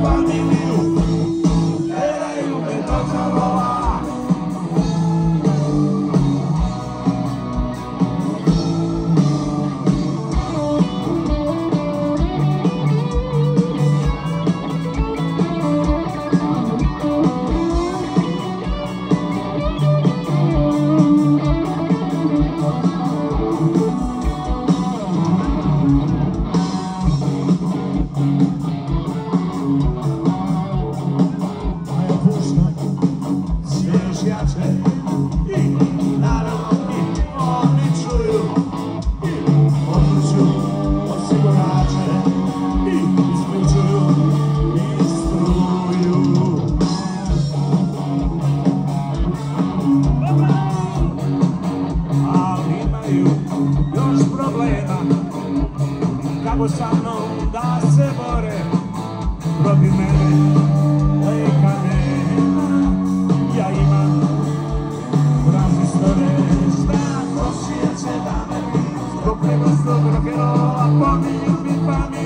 familiju, teraju me do čarova. I naravno i oni čuju i odlučuju osigurače i isključuju i struju. Ali imaju još problema kako sa mnom da se bore protiv mene. Leka nema, ja imam tranzistore, šta prosjeće da me zbog pregrostog rock'n'rolla pominju mi familiju.